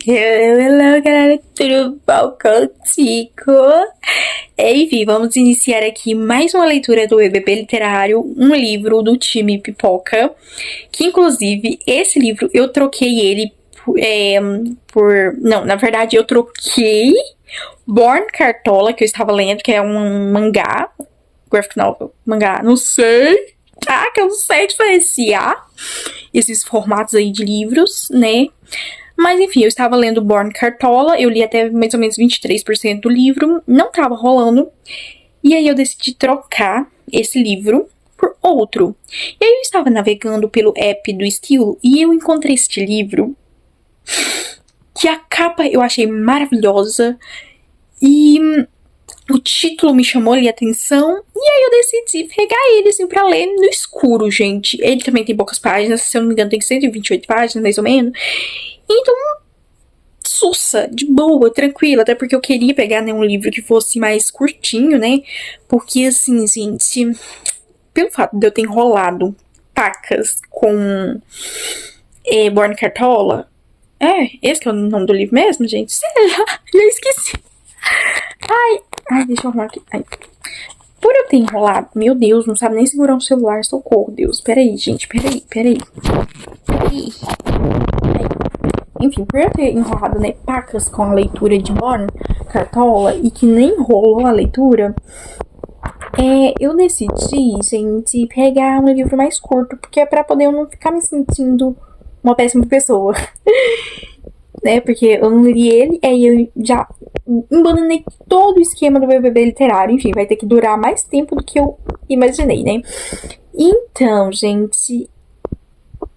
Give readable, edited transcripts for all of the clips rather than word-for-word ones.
Hello, galera, tudo bom contigo? Enfim, vamos iniciar aqui mais uma leitura do EBP Literário, um livro do time Pipoca, que inclusive esse livro eu troquei ele Não, na verdade eu troquei Born Cartola, que eu estava lendo, que é um mangá, graphic novel, mangá, não sei, tá? Que eu não sei diferenciar esses formatos aí de livros, né? Mas enfim, eu estava lendo Born Cartola, eu li até mais ou menos 23% do livro, não tava rolando. E aí eu decidi trocar esse livro por outro. E aí eu estava navegando pelo app do Esquilo e eu encontrei este livro, que a capa eu achei maravilhosa e o título me chamou ali a atenção. E aí eu decidi pegar ele assim pra ler no escuro, gente. Ele também tem poucas páginas, se eu não me engano tem 128 páginas mais ou menos. Então, sussa, de boa, tranquila, até porque eu queria pegar, né, um livro que fosse mais curtinho, né, porque assim, gente, pelo fato de eu ter enrolado pacas com Born Cartola, esse que é o nome do livro mesmo, gente, sei lá, já esqueci. Ai, deixa eu arrumar aqui, ai. Por eu ter enrolado, meu Deus, não sabe nem segurar um celular, socorro, Deus, peraí, gente, peraí. Enfim, por eu ter enrolado, né, pacas com a leitura de Born Cartola e que nem rolou a leitura, eu decidi, gente, pegar um livro mais curto, porque é pra poder eu não ficar me sentindo uma péssima pessoa. Né, porque eu não li ele, aí eu já embananei todo o esquema do BBB literário, enfim, vai ter que durar mais tempo do que eu imaginei, né. Então, gente,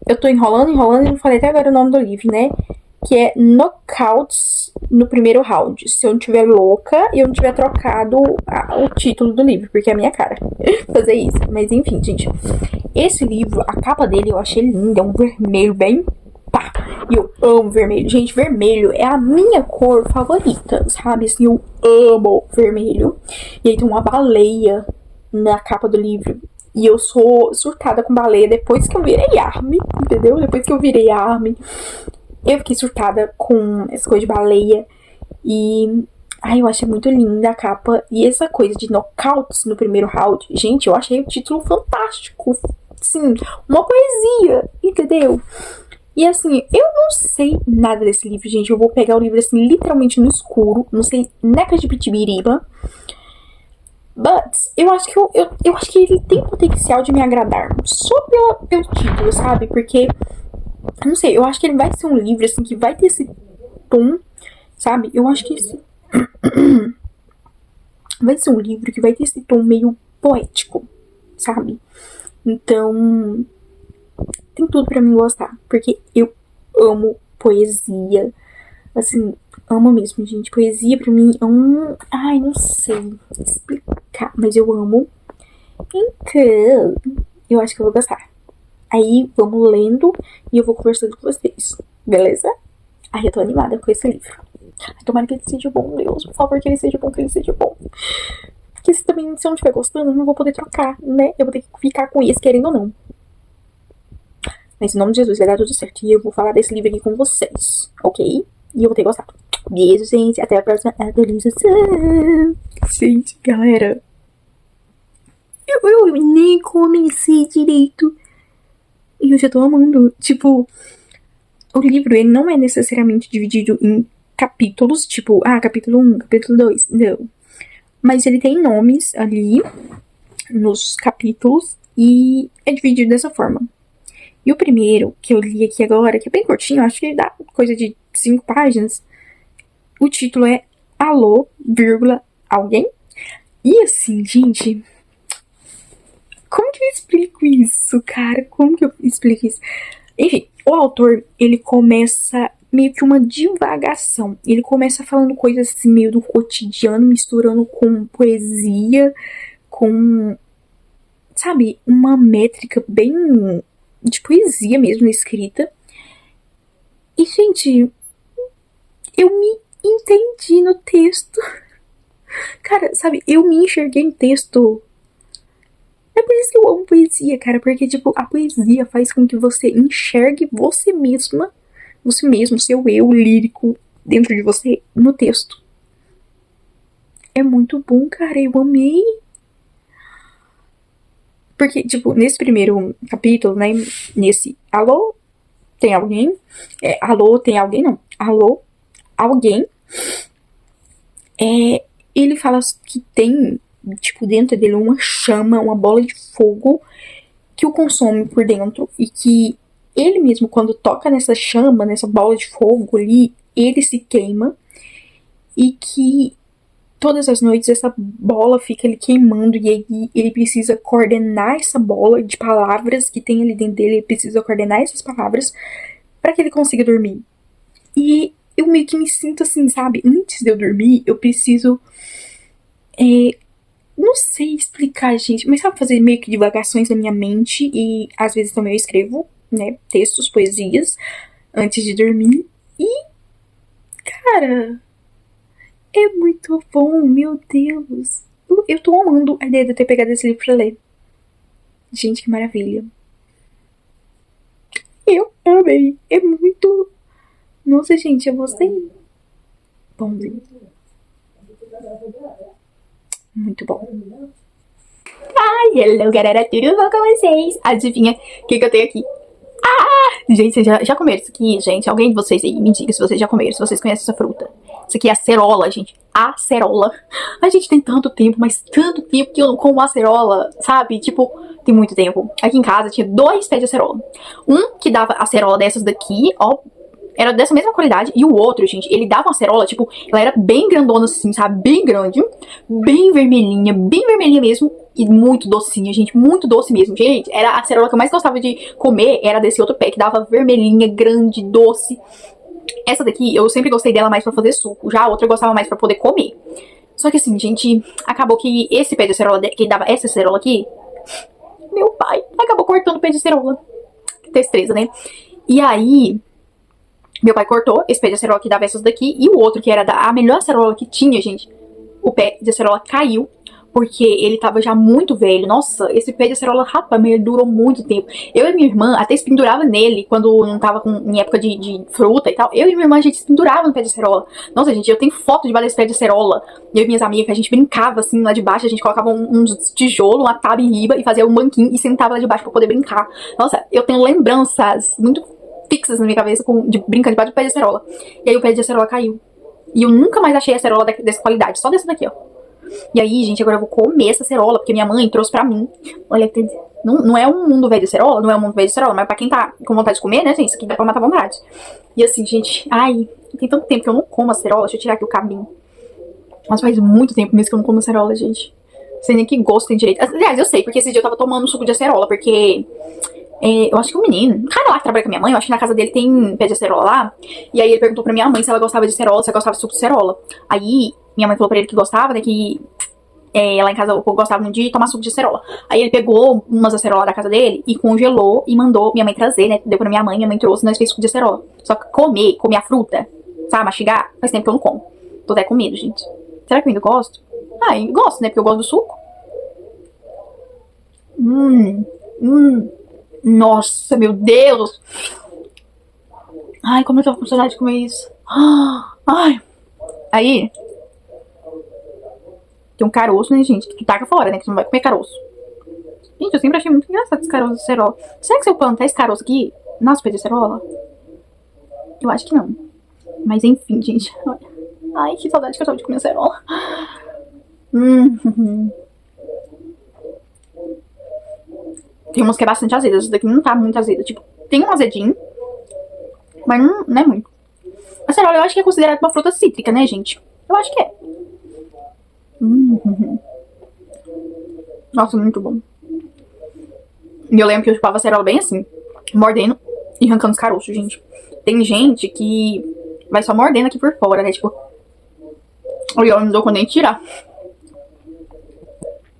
eu tô enrolando e não falei até agora o nome do livro, né? Que é Knockouts no Primeiro Round. Se eu não tiver louca e eu não tiver trocado o título do livro, porque é a minha cara fazer isso. Mas enfim, gente. Esse livro, a capa dele eu achei linda. É um vermelho bem pá. E eu amo vermelho. Gente, vermelho é a minha cor favorita, sabe? Assim, eu amo vermelho. E aí tem uma baleia na capa do livro. E eu sou surtada com baleia depois que eu virei Armin, entendeu? Depois que eu virei Armin, eu fiquei surtada com essa coisa de baleia. E eu achei muito linda a capa. E essa coisa de knockouts no primeiro round, gente, eu achei o título fantástico. Sim, uma poesia, entendeu? E assim, eu não sei nada desse livro, gente. Eu vou pegar o livro assim, literalmente no escuro. Não sei neca de pitibiriba. But eu acho que eu acho que ele tem potencial de me agradar. Só pelo título, sabe? Porque, não sei, eu acho que ele vai ser um livro assim que vai ter esse tom, sabe? Eu acho que esse vai ser um livro que vai ter esse tom meio poético, sabe? Então, tem tudo pra mim gostar. Porque eu amo poesia. Assim, amo mesmo, gente. Poesia pra mim é um... Ai, não sei explicar, mas eu amo. Então, eu acho que eu vou gostar. Aí, vamos lendo e eu vou conversando com vocês, beleza? Ai, eu tô animada com esse livro. Ai, tomara que ele seja bom, Deus. Por favor, que ele seja bom, que ele seja bom. Porque se também, se eu não estiver gostando, eu não vou poder trocar, né? Eu vou ter que ficar com esse, querendo ou não. Mas em nome de Jesus, vai dar tudo certo. E eu vou falar desse livro aqui com vocês, ok? E eu vou ter gostado. Beijo, gente. Até a próxima atualização. Gente, galera. Eu nem comecei direito. E eu já tô amando. Tipo, o livro, ele não é necessariamente dividido em capítulos. Tipo, capítulo 1, capítulo 2. Não. Mas ele tem nomes ali nos capítulos. E é dividido dessa forma. E o primeiro, que eu li aqui agora, que é bem curtinho, acho que dá coisa de 5 páginas. O título é Alô, alguém? E assim, gente, como que eu explico isso, cara? Como que eu explico isso? Enfim, o autor, ele começa meio que uma divagação. Ele começa falando coisas assim, meio do cotidiano, misturando com poesia, com, sabe, uma métrica bem de poesia mesmo escrita. E, gente, eu me entendi no texto. Cara, sabe, eu me enxerguei em texto. É por isso que eu amo poesia, cara. Porque, tipo, a poesia faz com que você enxergue você mesma você mesmo, seu eu lírico dentro de você no texto. É muito bom, cara, eu amei. Porque, tipo, nesse primeiro capítulo, né, nesse alô, tem alguém? Alô, tem alguém? Não. Alô, alguém? Ele fala que tem, tipo, dentro dele uma chama, uma bola de fogo que o consome por dentro e que ele mesmo, quando toca nessa chama, nessa bola de fogo ali, ele se queima e que todas as noites essa bola fica ali queimando e aí ele precisa coordenar essa bola de palavras que tem ali dentro dele, ele precisa coordenar essas palavras para que ele consiga dormir. E eu meio que me sinto assim, sabe? Antes de eu dormir, eu preciso não sei explicar, gente, mas sabe fazer meio que divagações na minha mente e às vezes também eu escrevo, né, textos, poesias antes de dormir e, cara, é muito bom, meu Deus. Eu tô amando a ideia de eu ter pegado esse livro pra ler. Gente, que maravilha. Eu amei. É muito... Nossa, gente, eu gostei. Bonzinho. Muito bom. Ai, hello, galera, tudo bom com vocês? Adivinha o que eu tenho aqui? Gente, vocês já comeram isso aqui, gente? Alguém de vocês aí me diga se vocês já comeram, se vocês conhecem essa fruta. Isso aqui é acerola, gente. Acerola. A gente tem tanto tempo, mas tanto tempo que eu não como acerola, sabe? Tipo, tem muito tempo. Aqui em casa tinha 2 pés de acerola. Um que dava acerola dessas daqui, ó, era dessa mesma qualidade. E o outro, gente, ele dava uma acerola, tipo, ela era bem grandona assim, sabe? Bem grande, bem vermelhinha mesmo. E muito docinha, gente, muito doce mesmo. Gente, era a acerola que eu mais gostava de comer, era desse outro pé, que dava vermelhinha, grande, doce. Essa daqui, eu sempre gostei dela mais pra fazer suco. Já a outra eu gostava mais pra poder comer. Só que assim, gente, acabou que esse pé de acerola, que dava essa acerola aqui, meu pai acabou cortando o pé de acerola. Que destreza, né? E aí, meu pai cortou esse pé de acerola que dava essas daqui. E o outro, que era a melhor acerola que tinha, gente, o pé de acerola caiu. Porque ele tava já muito velho. Nossa, esse pé de acerola, rapaz, ele durou muito tempo. Eu e minha irmã até se pendurava nele quando não tava em época de fruta e tal. Eu e minha irmã, a gente se pendurava no pé de acerola. Nossa, gente, eu tenho foto de desse pé de acerola. Eu e minhas amigas, que a gente brincava assim lá de baixo. A gente colocava uns tijolos, uma tábua em riba e fazia um banquinho e sentava lá de baixo pra poder brincar. Nossa, eu tenho lembranças muito fixas na minha cabeça de brincando debaixo do pé de acerola. E aí o pé de acerola caiu. E eu nunca mais achei acerola dessa qualidade. Só dessa daqui, ó. E aí, gente, agora eu vou comer essa acerola, porque minha mãe trouxe pra mim. Olha, não é um mundo velho de acerola, não é um mundo velho de acerola, mas pra quem tá com vontade de comer, né, gente, isso aqui dá pra matar vontade. E assim, gente, ai, tem tanto tempo que eu não como acerola, deixa eu tirar aqui o cabinho. Mas faz muito tempo mesmo que eu não como acerola, gente. Não sei nem que gosto tem direito. Aliás, eu sei, porque esse dia eu tava tomando suco de acerola, porque... eu acho que um cara lá que trabalha com a minha mãe, eu acho que na casa dele tem pé de acerola lá. E aí ele perguntou pra minha mãe se ela gostava de acerola, se ela gostava de suco de acerola. Aí minha mãe falou pra ele que gostava, né, que lá em casa eu gostava de tomar suco de acerola. Aí ele pegou umas acerolas da casa dele e congelou e mandou minha mãe trazer, né, deu pra minha mãe trouxe e nós fez suco de acerola. Só que comer a fruta, sabe, mastigar, faz tempo que eu não como. Tô até com medo, gente. Será que eu ainda gosto? Ah, eu gosto, né, porque eu gosto do suco. Nossa, meu Deus. Ai, como eu tô com saudade de comer isso. Ai. Aí, tem um caroço, né, gente? Que tu taca fora, né? Que tu não vai comer caroço. Gente, eu sempre achei muito engraçado esse caroço de acerola. Será que se eu plantar esse caroço aqui nas pés de acerola? Eu acho que não. Mas enfim, gente. Ai, que saudade que eu tô de comer acerola. Tem umas que é bastante azeda. Essa daqui não tá muito azeda. Tipo, tem um azedinho, mas não é muito. A acerola eu acho que é considerada uma fruta cítrica, né, gente? Eu acho que é. Nossa, muito bom. E eu lembro que eu chupava a acerola bem assim, mordendo e arrancando os caroços, gente. Tem gente que vai só mordendo aqui por fora, né? Tipo, eu não dou conta nem tirar.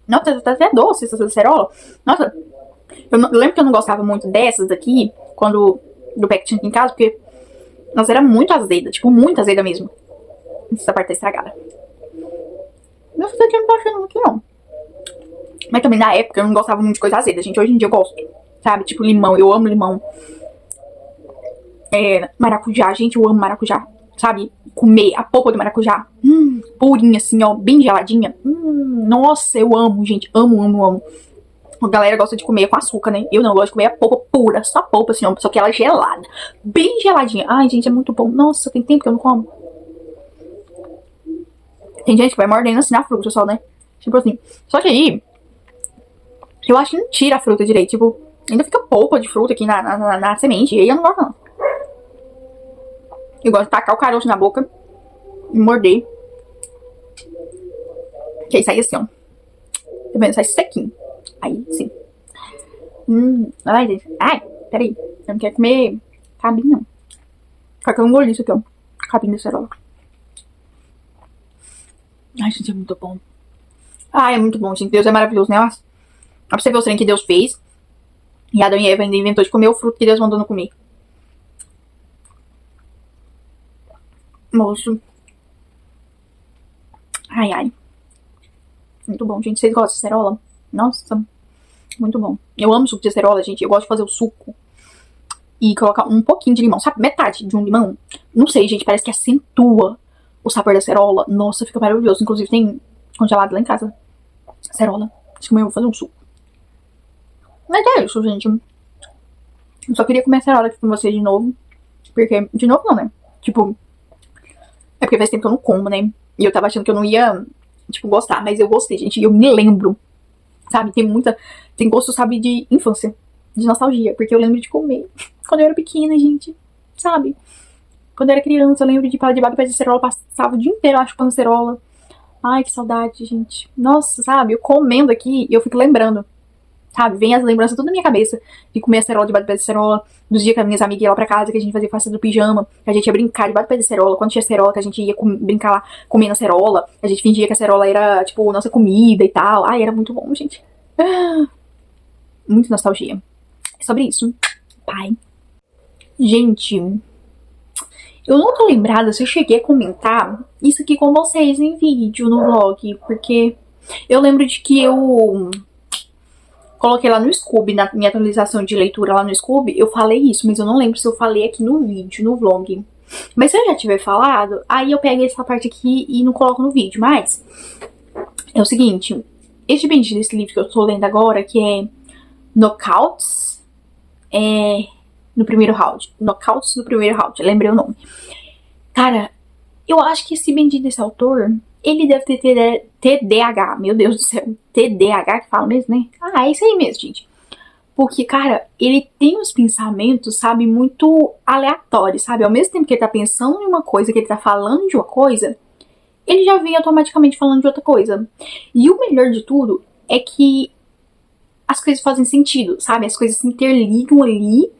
Nossa, tá até doce essa acerola. Nossa, eu lembro que eu não gostava muito dessas aqui, quando do pé que tinha aqui em casa, porque nossa, era muito azeda, tipo, muito azeda mesmo. Essa parte tá estragada. Nossa, essa aqui eu não tô achando muito, não. Mas também na época eu não gostava muito de coisa azeda, gente. Hoje em dia eu gosto, sabe? Tipo limão, eu amo limão. Maracujá, gente, eu amo maracujá. Sabe? Comer a polpa do maracujá. Purinha, assim, ó, bem geladinha. Nossa, eu amo, gente. Amo, amo, amo. A galera gosta de comer com açúcar, né? Eu não gosto de comer a polpa pura, só polpa, assim, ó, só que ela é gelada. Bem geladinha. Ai, gente, é muito bom. Nossa, tem tempo que eu não como. Tem gente que vai mordendo assim na fruta só, né? Tipo assim. Só que aí, eu acho que não tira a fruta direito. Tipo, ainda fica polpa de fruta aqui na semente. E aí eu não gosto, não. Eu gosto de tacar o caroço na boca e morder. Que aí sai assim, ó. Tá vendo? Sai sequinho. Aí, sim. Ai, gente. Ai, peraí. Eu não quero comer cabinho, não. Só que eu engoli isso aqui, ó. Cabinho de acerola. Ai, gente, é muito bom. Ai, é muito bom, gente. Deus é maravilhoso, né? Olha pra você ver o trem que Deus fez. E Adão e Eva ainda inventou de comer o fruto que Deus mandou não comer. Moço. Ai, ai. Muito bom, gente. Vocês gostam de acerola? Nossa, muito bom. Eu amo suco de acerola, gente. Eu gosto de fazer o suco e colocar um pouquinho de limão, sabe? Metade de um limão. Não sei, gente. Parece que acentua o sabor da acerola. Nossa, fica maravilhoso. Inclusive, tem congelado lá em casa. Acerola. Acho que eu vou fazer um suco. Mas é isso, gente. Eu só queria comer acerola aqui com vocês de novo. Porque, de novo não, né? Tipo, é porque faz tempo que eu não como, né? E eu tava achando que eu não ia, tipo, gostar. Mas eu gostei, gente. E eu me lembro, sabe? Tem gosto, sabe, de infância. De nostalgia. Porque eu lembro de comer. Quando eu era pequena, gente. Sabe? Quando eu era criança, eu lembro de parar debaixo de acerola. Passava o dia inteiro, acho, com acerola. Ai, que saudade, gente. Nossa, sabe? Eu comendo aqui e eu fico lembrando. Sabe? Vem as lembranças tudo na minha cabeça. De comer acerola debaixo de acerola. Dos dias que as minhas amigas iam lá pra casa, que a gente fazia festa do pijama. Que a gente ia brincar debaixo de acerola. Quando tinha acerola, que a gente ia brincar lá comendo acerola. A gente fingia que a acerola era, tipo, nossa comida e tal. Ai, era muito bom, gente. Muito nostalgia. É sobre isso. Pai. Gente, eu não tô lembrada se eu cheguei a comentar isso aqui com vocês em vídeo, no vlog. Porque eu lembro de que eu coloquei lá no Scooby, na minha atualização de leitura lá no Scooby, eu falei isso, mas eu não lembro se eu falei aqui no vídeo, no vlog. Mas se eu já tiver falado, aí eu pego essa parte aqui e não coloco no vídeo. Mas é o seguinte, este bendito desse livro que eu tô lendo agora, que é Knockouts no primeiro round. Knockouts no primeiro round, lembrei o nome. Cara, eu acho que esse bendito desse autor, ele deve ter TDAH, meu Deus do céu. TDAH que fala mesmo, né? Ah, é isso aí mesmo, gente. Porque, cara, ele tem uns pensamentos, sabe, muito aleatórios, sabe? Ao mesmo tempo que ele tá pensando em uma coisa, que ele tá falando de uma coisa, ele já vem automaticamente falando de outra coisa. E o melhor de tudo é que as coisas fazem sentido, sabe? As coisas se interligam ali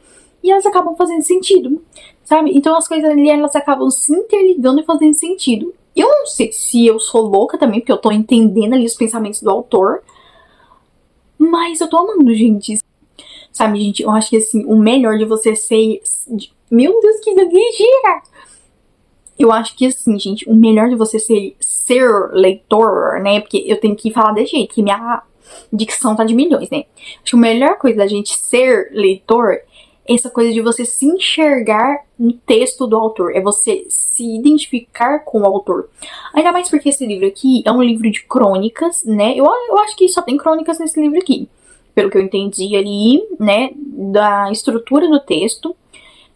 e elas acabam fazendo sentido, sabe? Então as coisas ali, elas acabam se interligando e fazendo sentido. Eu não sei se eu sou louca também, porque eu tô entendendo ali os pensamentos do autor. Mas eu tô amando, gente. Sabe, gente, eu acho que assim, o melhor de você ser... Meu Deus, que gira! Eu acho que assim, gente, o melhor de você ser leitor, né? Porque eu tenho que falar desse jeito, que minha dicção tá de milhões, né? Acho que a melhor coisa da gente ser leitor essa coisa de você se enxergar no texto do autor, é você se identificar com o autor. Ainda mais porque esse livro aqui é um livro de crônicas, né? Eu acho que só tem crônicas nesse livro aqui, pelo que eu entendi ali, né? Da estrutura do texto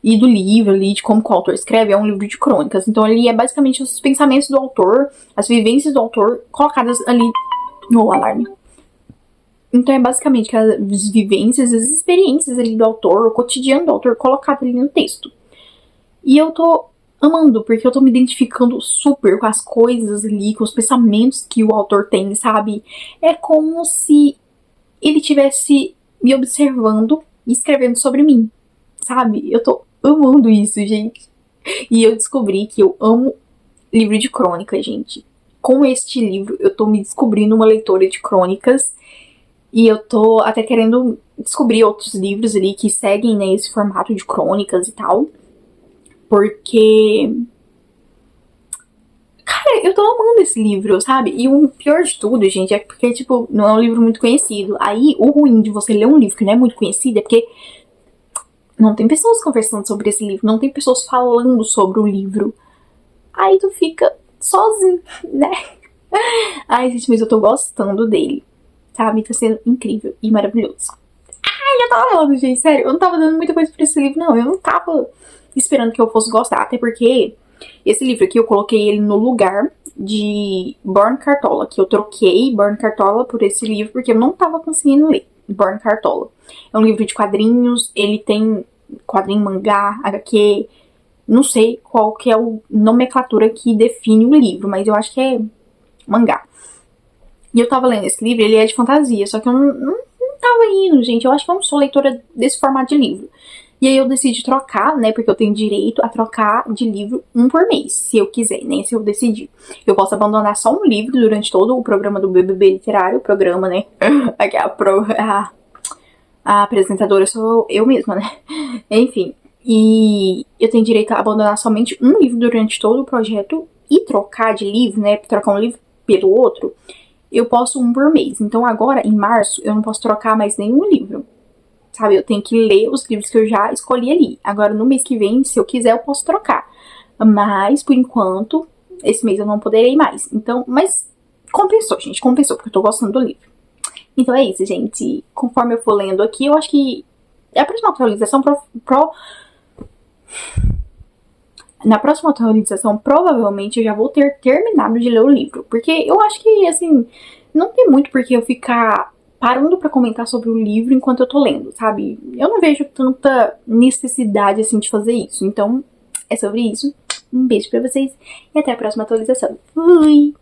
e do livro ali, de como o autor escreve, é um livro de crônicas. Então ali é basicamente os pensamentos do autor, as vivências do autor colocadas ali no alarme. Então é basicamente as vivências, as experiências ali do autor, o cotidiano do autor colocado ali no texto. E eu tô amando, porque eu tô me identificando super com as coisas ali, com os pensamentos que o autor tem, sabe? É como se ele tivesse me observando e escrevendo sobre mim, sabe? Eu tô amando isso, gente. E eu descobri que eu amo livro de crônica, gente. Com este livro, eu tô me descobrindo uma leitora de crônicas. E eu tô até querendo descobrir outros livros ali que seguem, né, esse formato de crônicas e tal. Porque... Cara, eu tô amando esse livro, sabe? E o pior de tudo, gente, é porque, tipo, não é um livro muito conhecido. Aí, o ruim de você ler um livro que não é muito conhecido é porque não tem pessoas conversando sobre esse livro, não tem pessoas falando sobre o livro. Aí tu fica sozinho, né? Ai, gente, mas eu tô gostando dele, sabe? Tá sendo incrível e maravilhoso. Ai, eu tava falando, gente, sério, eu não tava dando muita coisa pra esse livro, não. Eu não tava esperando que eu fosse gostar, até porque esse livro aqui eu coloquei ele no lugar de Born Cartola, que eu troquei Born Cartola por esse livro porque eu não tava conseguindo ler Born Cartola. É um livro de quadrinhos, ele tem quadrinho, mangá, HQ, não sei qual que é a nomenclatura que define o livro, mas eu acho que é mangá. E eu tava lendo esse livro, ele é de fantasia, só que eu não tava indo, gente. Eu acho que eu não sou leitora desse formato de livro. E aí eu decidi trocar, né, porque eu tenho direito a trocar de livro um por mês, se eu quiser, né, se eu decidir. Eu posso abandonar só um livro durante todo o programa do BBB Literário, o programa, né, aqui a apresentadora sou eu mesma, né, enfim. E eu tenho direito a abandonar somente um livro durante todo o projeto e trocar de livro, né, trocar um livro pelo outro, eu posso um por mês. Então agora, em março, eu não posso trocar mais nenhum livro. Sabe, eu tenho que ler os livros que eu já escolhi ali. Agora, no mês que vem, se eu quiser, eu posso trocar. Mas, por enquanto, esse mês eu não poderei mais. Então, mas compensou, gente. Compensou, porque eu tô gostando do livro. Então é isso, gente. Conforme eu for lendo aqui, eu acho que a próxima atualização na próxima atualização, provavelmente, eu já vou ter terminado de ler o livro. Porque eu acho que, assim, não tem muito por que eu ficar parando pra comentar sobre o livro enquanto eu tô lendo, sabe? Eu não vejo tanta necessidade, assim, de fazer isso. Então, é sobre isso. Um beijo pra vocês e até a próxima atualização. Fui!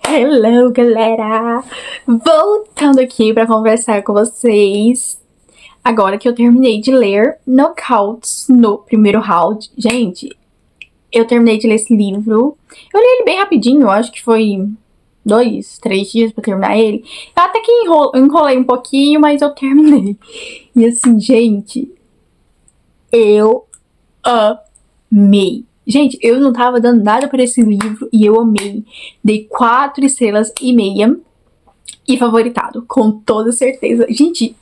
Hello, galera! Voltando aqui pra conversar com vocês. Agora que eu terminei de ler Knockouts no primeiro round. Gente, eu terminei de ler esse livro. Eu li ele bem rapidinho, eu acho que foi 2, 3 dias pra terminar ele. Eu até que enrolei um pouquinho, mas eu terminei. E assim, gente, eu amei. Gente, eu não tava dando nada pra esse livro e eu amei. Dei 4 estrelas e meia e favoritado, com toda certeza. Gente,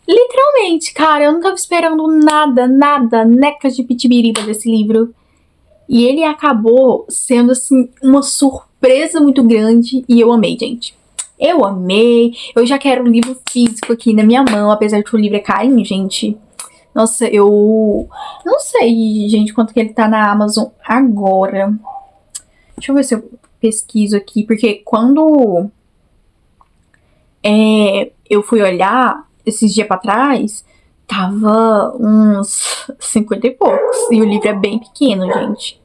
literalmente, cara, eu não tava esperando nada, necas de pitibiriba desse livro. E ele acabou sendo, assim, uma surpresa muito grande e eu amei, gente. Eu amei. Eu já quero um livro físico aqui na minha mão, apesar de que o livro é carinho, gente. Nossa, eu não sei, gente, quanto que ele tá na Amazon agora. Deixa eu ver se eu pesquiso aqui, porque quando eu fui olhar esses dias pra trás, tava uns 50 e poucos. E o livro é bem pequeno, gente.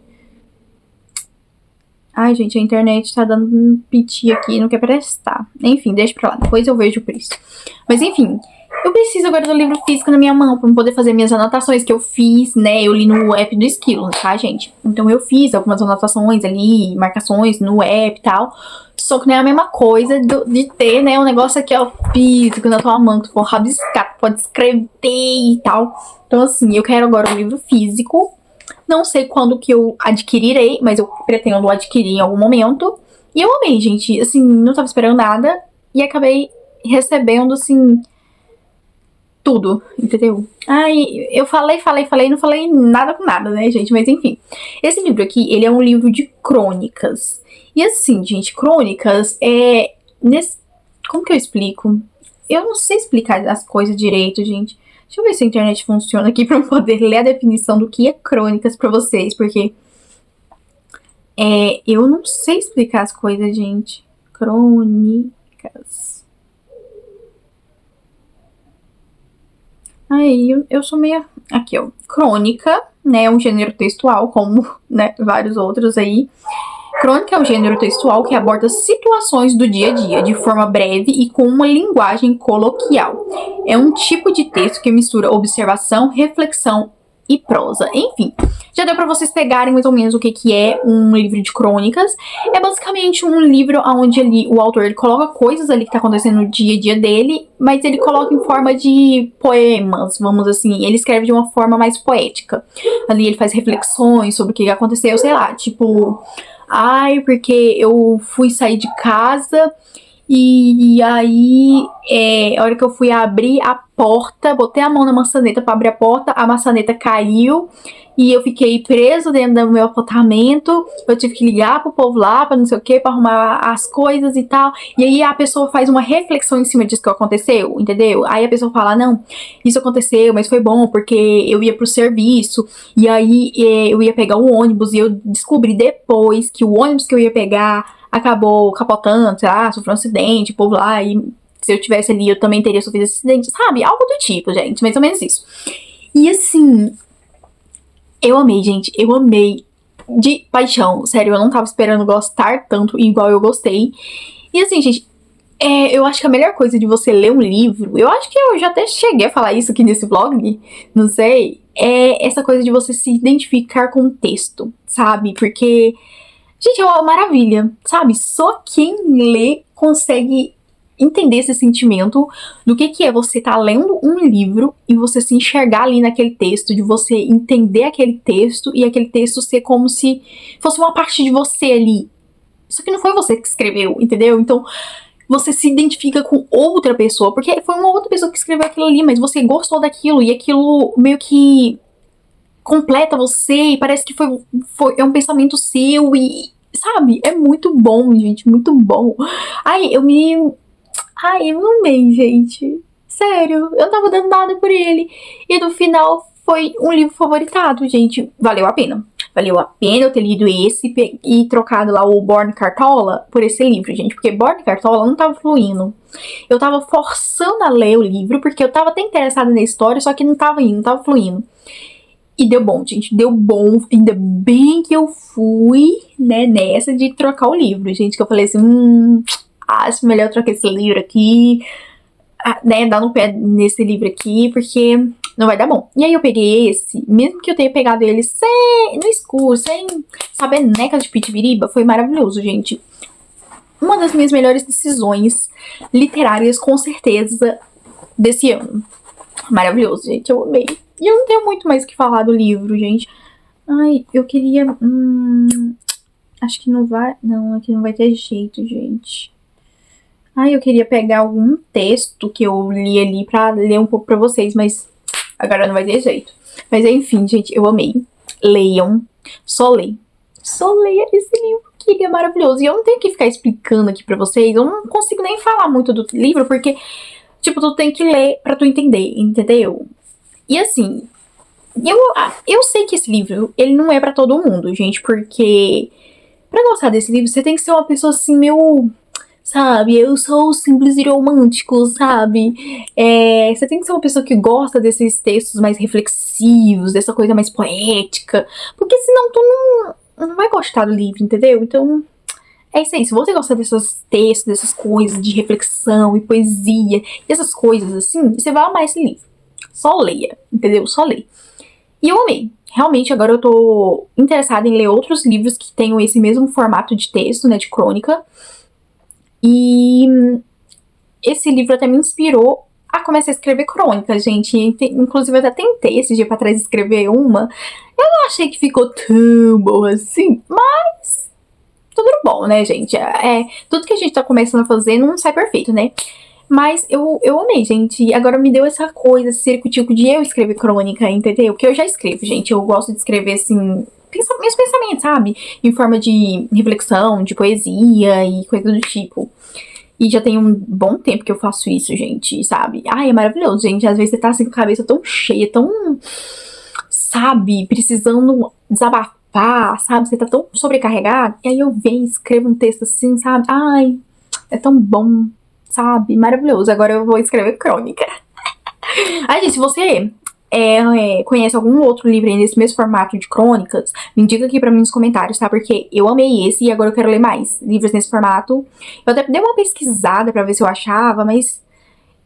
Ai, gente, a internet tá dando um piti aqui, não quer prestar. Enfim, deixa pra lá, depois eu vejo o preço. Mas enfim, eu preciso agora do livro físico na minha mão pra poder fazer minhas anotações que eu fiz, né? Eu li no app do Esquilo, tá, gente? Então eu fiz algumas anotações ali, marcações no app e tal. Só que não é a mesma coisa de ter, né, um negócio aqui, ó, físico na tua mão, que tu pode rabiscar, tu pode escrever e tal. Então, assim, eu quero agora um livro físico. Não sei quando que eu adquirirei, mas eu pretendo adquirir em algum momento. E eu amei, gente. Assim, não tava esperando nada. E acabei recebendo, assim, tudo, entendeu? Ai, eu falei, não falei nada com nada, né, gente? Mas enfim. Esse livro aqui, ele é um livro de crônicas. E assim, gente, crônicas é... Como que eu explico? Eu não sei explicar as coisas direito, gente. Deixa eu ver se a internet funciona aqui pra eu poder ler a definição do que é crônicas pra vocês, porque eu não sei explicar as coisas, gente. Crônicas. Aí, eu sou meio... Aqui, ó. Crônica, né, é um gênero textual, como, né, vários outros aí. Crônica é um gênero textual que aborda situações do dia a dia, de forma breve e com uma linguagem coloquial. É um tipo de texto que mistura observação, reflexão e prosa. Enfim, já deu pra vocês pegarem mais ou menos o que é um livro de crônicas. É basicamente um livro onde o autor ele coloca coisas ali que tá acontecendo no dia a dia dele, mas ele coloca em forma de poemas, vamos assim. Ele escreve de uma forma mais poética. Ali ele faz reflexões sobre o que aconteceu, sei lá, tipo... Ai, porque eu fui sair de casa e aí a hora que eu fui abrir a porta, botei a mão na maçaneta pra abrir a porta, a maçaneta caiu e eu fiquei preso dentro do meu apartamento. Eu tive que ligar pro povo lá, pra não sei o que, pra arrumar as coisas e tal. E aí a pessoa faz uma reflexão em cima disso que aconteceu, entendeu? Aí a pessoa fala, não, isso aconteceu, mas foi bom porque eu ia pro serviço e aí eu ia pegar o ônibus e eu descobri depois que o ônibus que eu ia pegar acabou capotando, sei lá, sofreu um acidente, o povo lá, e se eu tivesse ali, eu também teria sofrido esse acidente, sabe? Algo do tipo, gente, mais ou menos isso. E assim, eu amei, gente, eu amei de paixão. Sério, eu não tava esperando gostar tanto igual eu gostei. E assim, gente, eu acho que a melhor coisa de você ler um livro, eu acho que eu já até cheguei a falar isso aqui nesse vlog, não sei, é essa coisa de você se identificar com o texto, sabe? Porque, gente, é uma maravilha, sabe? Só quem lê consegue entender esse sentimento do que é você tá lendo um livro e você se enxergar ali naquele texto, de você entender aquele texto e aquele texto ser como se fosse uma parte de você ali. Só que não foi você que escreveu, entendeu? Então, você se identifica com outra pessoa, porque foi uma outra pessoa que escreveu aquilo ali, mas você gostou daquilo e aquilo meio que completa você e parece que é um pensamento seu e, sabe? É muito bom, gente, muito bom. Ai, eu amei, gente. Sério, eu não tava dando nada por ele. E no final foi um livro favoritado, gente. Valeu a pena. Valeu a pena eu ter lido esse e trocado lá o Born Cartola por esse livro, gente. Porque Born Cartola não tava fluindo. Eu tava forçando a ler o livro, porque eu tava até interessada na história, só que não tava indo, não tava fluindo. E deu bom, gente, deu bom. Ainda bem que eu fui, né, nessa de trocar o livro, gente. Que eu falei assim, acho melhor trocar esse livro aqui, né, dar no pé nesse livro aqui, porque não vai dar bom. E aí eu peguei esse, mesmo que eu tenha pegado ele no escuro, sem saber neca de pitibiriba, foi maravilhoso, gente. Uma das minhas melhores decisões literárias, com certeza, desse ano. Maravilhoso, gente, eu amei. E eu não tenho muito mais o que falar do livro, gente. Ai, eu queria... acho que não vai... Não, aqui não vai ter jeito, gente. Ai, eu queria pegar algum texto que eu li ali pra ler um pouco pra vocês, mas agora não vai ter jeito. Mas enfim, gente, eu amei. Leiam. Só leia. Só leia esse livro, que ele é maravilhoso. E eu não tenho que ficar explicando aqui pra vocês. Eu não consigo nem falar muito do livro, porque, tipo, tu tem que ler pra tu entender, entendeu? E assim, eu sei que esse livro, ele não é pra todo mundo, gente, porque pra gostar desse livro, você tem que ser uma pessoa assim, meio... Sabe, eu sou simples e romântico, sabe? Você tem que ser uma pessoa que gosta desses textos mais reflexivos, dessa coisa mais poética, porque senão tu não vai gostar do livro, entendeu? Então, é isso aí. Se você gosta desses textos, dessas coisas de reflexão e poesia, e essas coisas assim, você vai amar esse livro. Só leia, entendeu? Só leia. E eu amei. Realmente, agora eu tô interessada em ler outros livros que tenham esse mesmo formato de texto, né, de crônica. E esse livro até me inspirou a começar a escrever crônicas, gente. Inclusive, eu até tentei esse dia pra trás escrever uma. Eu não achei que ficou tão boa assim, mas tudo bom, né, gente? Tudo que a gente tá começando a fazer não sai perfeito, né? Mas eu amei, gente. Agora me deu essa coisa, esse circo-tico de eu escrever crônica, entendeu? Porque eu já escrevo, gente. Eu gosto de escrever, assim, meus pensamentos, sabe? Em forma de reflexão, de poesia e coisa do tipo. E já tem um bom tempo que eu faço isso, gente, sabe? Ai, é maravilhoso, gente. Às vezes você tá assim com a cabeça tão cheia, tão, sabe, precisando desabafar, sabe? Você tá tão sobrecarregado. E aí eu venho e escrevo um texto assim, sabe? Ai, é tão bom, sabe? Maravilhoso. Agora eu vou escrever crônica. Ai, gente, se você conhece algum outro livro aí nesse mesmo formato de crônicas, me indica aqui pra mim nos comentários, tá? Porque eu amei esse e agora eu quero ler mais livros nesse formato. Eu até dei uma pesquisada pra ver se eu achava, mas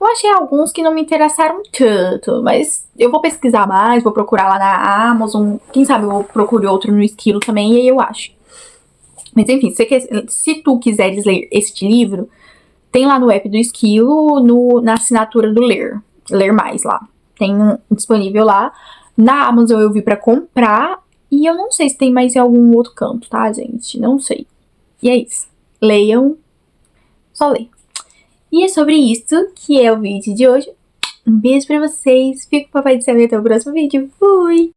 eu achei alguns que não me interessaram tanto. Mas eu vou pesquisar mais, vou procurar lá na Amazon. Quem sabe eu procure outro no Esquilo também e aí eu acho. Mas enfim, se tu quiseres ler este livro, tem lá no app do Esquilo, na assinatura do Ler Mais lá. Tem disponível lá. Na Amazon eu vi pra comprar. E eu não sei se tem mais em algum outro canto, tá, gente? Não sei. E é isso. Leiam. Só leiam. E é sobre isso que é o vídeo de hoje. Um beijo pra vocês, fico com o Papai do Céu e até o próximo vídeo. Fui!